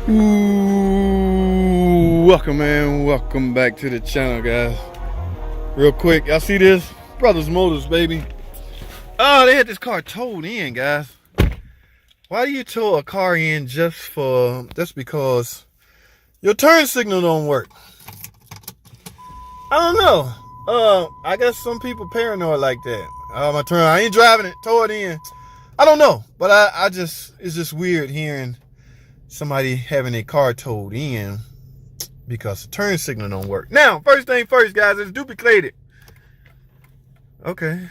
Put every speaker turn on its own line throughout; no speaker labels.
Ooh, welcome back to the channel, guys. Real quick, y'all see this? Brothers Motors, baby. Oh, they had this car towed in, guys. Why do you tow a car in just because your turn signal don't work? I don't know. I guess some people paranoid like that. I ain't driving it, tow it in. I don't know, but it's just weird hearing somebody having a car towed in because the turn signal don't work. Now, first thing first, guys, it's duplicated. Okay.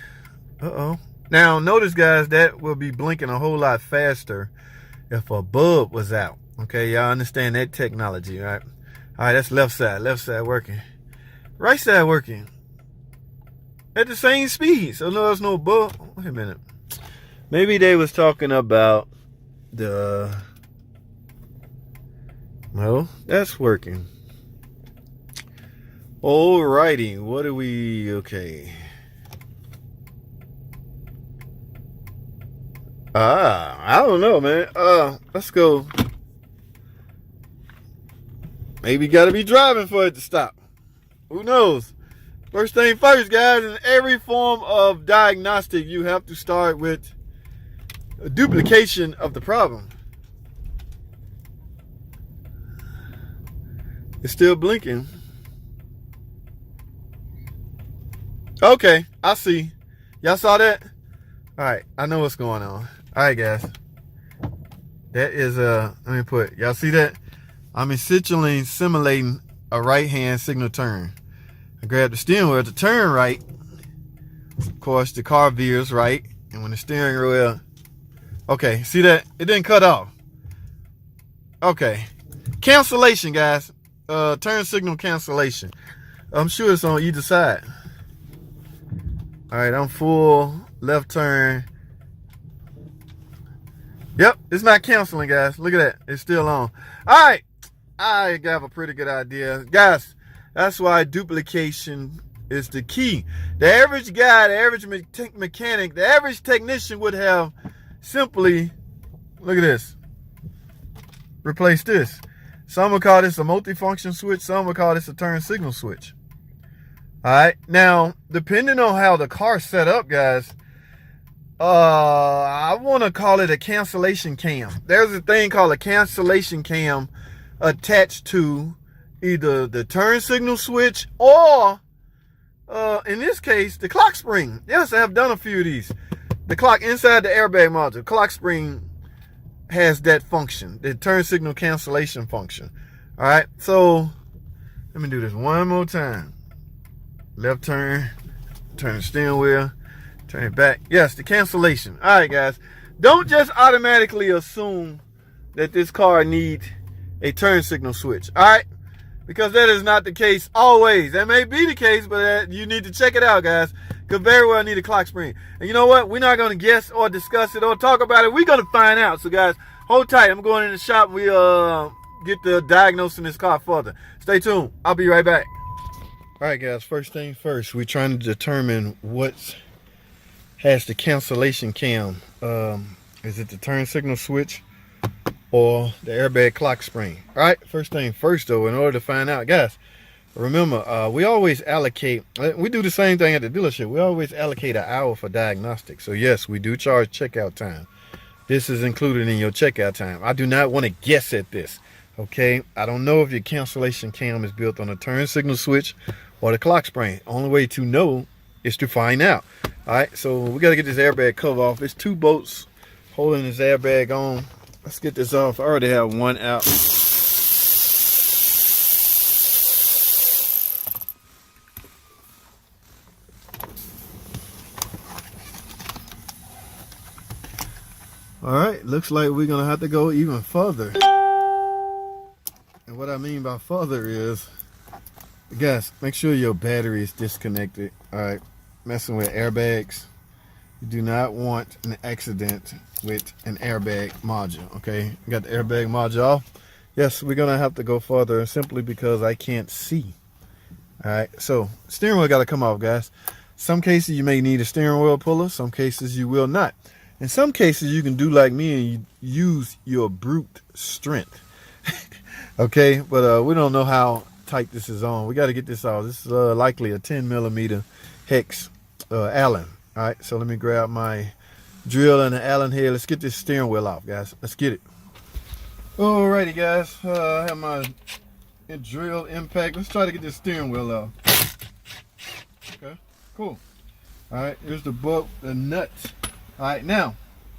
Now, notice, guys, that will be blinking a whole lot faster if a bulb was out. Okay, y'all understand that technology, right? All right, that's left side working. Right side working at the same speed, so no, there's no bulb. Wait a minute. Maybe they was talking about the... Well, that's working. Alrighty, what do we... Okay. I don't know, man. Let's go. Maybe gotta be driving for it to stop. Who knows? First thing first, guys, in every form of diagnostic, you have to start with a duplication of the problem. It's still blinking. Okay, I see. Y'all saw that? All right, I know what's going on. All right, guys. That is let me put, y'all see that? I'm essentially simulating a right-hand signal turn. I grab the steering wheel to turn right. Of course, the car veers right. And when the steering wheel, okay, see that? It didn't cut off. Okay. Cancellation, guys. Turn signal cancellation. I'm sure it's on either side. All right, I'm full left turn. Yep, it's not canceling, guys. Look at that. It's still on. All right. I have a pretty good idea. Guys, that's why duplication is the key. The average guy, the average mechanic, the average technician would have simply, look at this, replace this. Some would call this a multifunction switch. Some would call this a turn signal switch. All right. Now, depending on how the car's set up, guys, I want to call it a cancellation cam. There's a thing called a cancellation cam attached to either the turn signal switch or, in this case, the clock spring. Yes, I have done a few of these. The clock inside the airbag module, clock spring has that function, the turn signal cancellation function. All right, so let me do this one more time. Left turn, turn the steering wheel, turn it back. Yes, the cancellation. All right, guys, don't just automatically assume that this car needs a turn signal switch. All right, because that is not the case always. That may be the case, but you need to check it out, guys. Could very well need a clock spring. And you know what? We're not going to guess or discuss it or talk about it. We're going to find out. So, guys, hold tight. I'm going in the shop. We'll get the diagnosing this car further. Stay tuned. I'll be right back. All right, guys. First thing first, we're trying to determine what has the cancellation cam. Is it the turn signal switch or the airbag clock spring? All right. First thing first, though, in order to find out, guys, remember, we always allocate, we do the same thing at the dealership. We always allocate an hour for diagnostics. So yes, we do charge checkout time. This is included in your checkout time. I do not want to guess at this. Okay. I don't know if your cancellation cam is built on a turn signal switch or the clock spring. Only way to know is to find out. All right. So we got to get this airbag cover off. It's two bolts holding this airbag on. Let's get this off. I already have one out. All right, looks like we're gonna have to go even further. And what I mean by further is, guys, make sure your battery is disconnected. All right, messing with airbags, you do not want an accident with an airbag module. Okay, you got the airbag module off. Yes, we're gonna have to go further simply because I can't see. All right, so steering wheel got to come off, guys. Some cases you may need a steering wheel puller. Some cases you will not. In some cases, you can do like me and you use your brute strength. Okay, but we don't know how tight this is on. We got to get this off. This is likely a 10mm hex Allen. All right, so let me grab my drill and the Allen head. Let's get this steering wheel off, guys. Let's get it. Alrighty, guys. I have my drill impact. Let's try to get this steering wheel off. Okay, cool. All right, here's the bolt, the nuts. All right, now,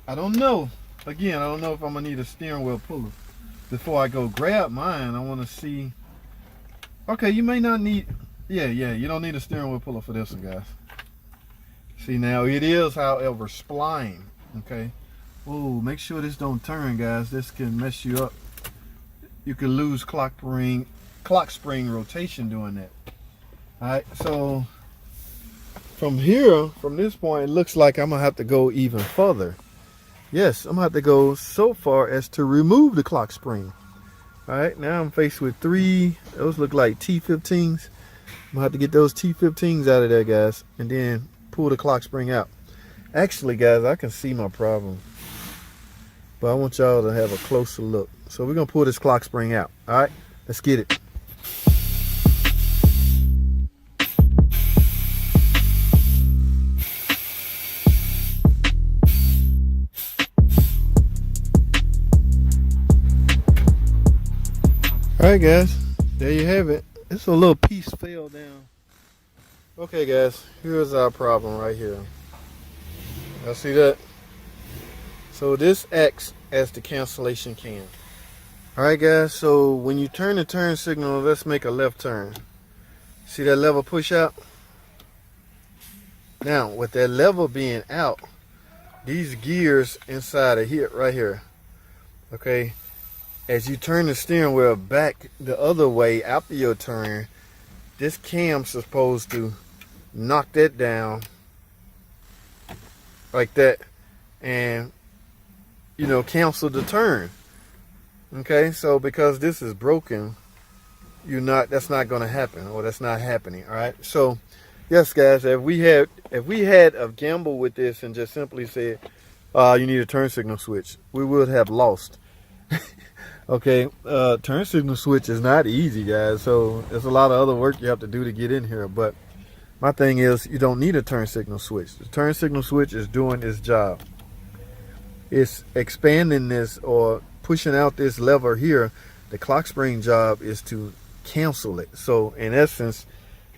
I don't know. Again, I don't know if I'm gonna need a steering wheel puller. Before I go grab mine, I wanna see. Okay, you may not need, yeah, you don't need a steering wheel puller for this one, guys. See, now it is, however, spline, okay? Oh, make sure this don't turn, guys. This can mess you up. You can lose clock spring rotation doing that. All right, so from here, from this point, it looks like I'm gonna have to go even further. Yes, I'm gonna have to go so far as to remove the clock spring. All right, now I'm faced with 3, those look like T15s. I'm gonna have to get those T15s out of there, guys, and then pull the clock spring out. Actually, guys, I can see my problem, but I want y'all to have a closer look. So we're gonna pull this clock spring out. All right, let's get it. All right, guys, there you have it. It's a little piece fell down. Okay, guys, here's our problem right here. Y'all see that? So this acts as the cancellation cam. All right, guys, so when you turn the turn signal, let's make a left turn. See that lever push out? Now, with that lever being out, these gears inside of here, right here, okay, as you turn the steering wheel back the other way after your turn, this cam's supposed to knock that down like that and, you know, cancel the turn. Okay, so because this is broken, that's not going to happen, or that's not happening. All right, so yes, guys, if we had a gamble with this and just simply said you need a turn signal switch, we would have lost. Okay, turn signal switch is not easy, guys, so there's a lot of other work you have to do to get in here. But my thing is, you don't need a turn signal switch. The turn signal switch is doing its job. It's expanding this or pushing out this lever here. The clock spring job is to cancel it. So in essence,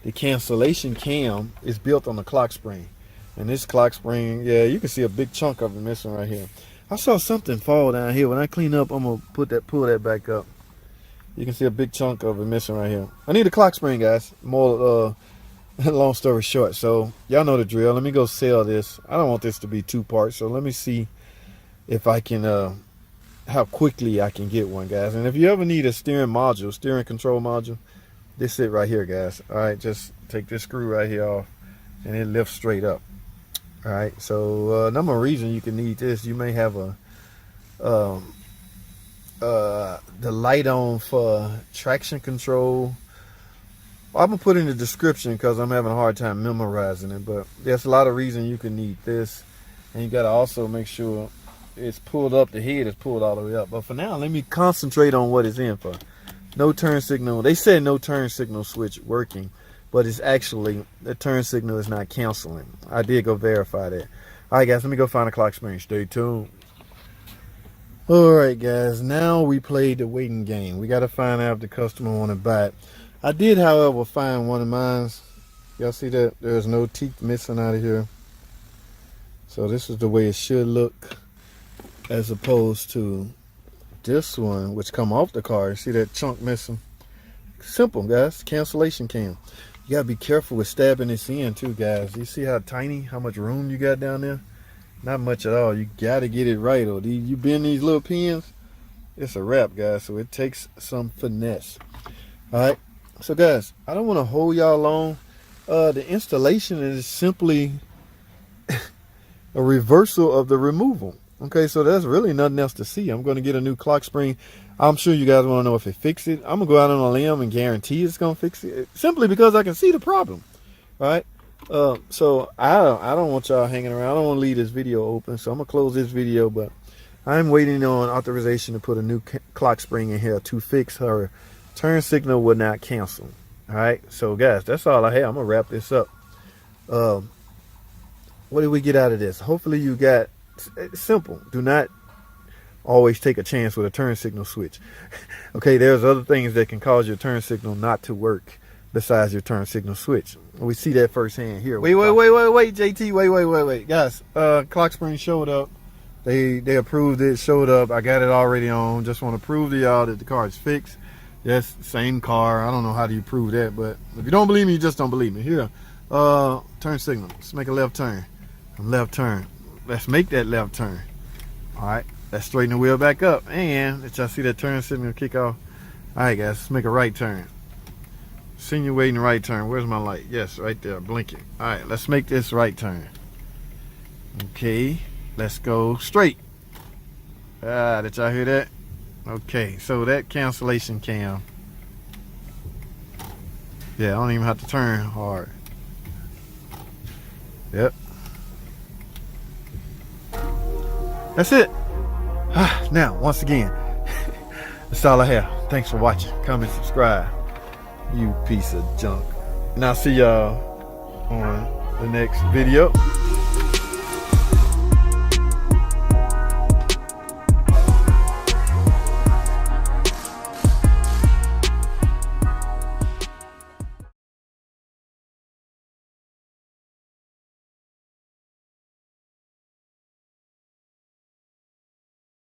the cancellation cam is built on the clock spring, and this clock spring, yeah, you can see a big chunk of it missing right here. I saw something fall down here. When I clean up, I'm gonna pull that back up. You can see a big chunk of it missing right here. I need a clock spring, guys. More long story short, so y'all know the drill. Let me go sell this. I don't want this to be 2 parts, so let me see if I can how quickly I can get one, guys. And if you ever need a steering control module, this it right here, guys. All right, just take this screw right here off and it lifts straight up. All right, so number of reasons you can need this. You may have the light on for traction control. I'm gonna put in the description because I'm having a hard time memorizing it, but there's a lot of reasons you can need this, and you gotta also make sure it's pulled up, the head is pulled all the way up. But for now, let me concentrate on what it's in for. No turn signal. They said no turn signal switch working, but it's actually, the turn signal is not canceling. I did go verify that. All right, guys, let me go find a clock spring. Stay tuned. All right, guys, now we played the waiting game. We got to find out if the customer want to buy it. I did, however, find one of mine. Y'all see that? There's no teeth missing out of here. So this is the way it should look, as opposed to this one, which come off the car. See that chunk missing? Simple, guys. Cancellation cam. You gotta be careful with stabbing this in too, guys. You see how tiny, how much room you got down there? Not much at all. You gotta get it right, or you bend these little pins, it's a wrap, guys. So it takes some finesse. All right, so guys, I don't want to hold y'all long. The installation is simply a reversal of the removal. Okay, so there's really nothing else to see. I'm going to get a new clock spring. I'm sure you guys want to know if it fixed it. I'm going to go out on a limb and guarantee it's going to fix it, simply because I can see the problem. All right, so I don't want y'all hanging around. I don't want to leave this video open, so I'm going to close this video, but I'm waiting on authorization to put a new clock spring in here to fix her turn signal will not cancel. All right, so guys, that's all I have. I'm gonna wrap this up. What did we get out of this? Hopefully you got, it's simple. Do not always take a chance with a turn signal switch. Okay, there's other things that can cause your turn signal not to work besides your turn signal switch. We see that firsthand here. Wait, JT, wait, guys. Clock spring showed up. They approved it, showed up. I got it already on. Just want to prove to y'all that the car is fixed. Yes, same car. I don't know how do you prove that, but if you don't believe me, you just don't believe me. Here, turn signal. Let's make a left turn. Left turn. Let's make that left turn. All right, let's straighten the wheel back up. And let y'all see that turn signal kick off. All right, guys, let's make a right turn. Insinuating right turn. Where's my light? Yes, right there, blinking. All right, let's make this right turn. Okay, let's go straight. Did y'all hear that? Okay, so that cancellation cam. Yeah, I don't even have to turn hard. Yep. That's it. Now, once again, that's all I have. Thanks for watching. Comment, subscribe. You piece of junk. And I'll see y'all on the next video.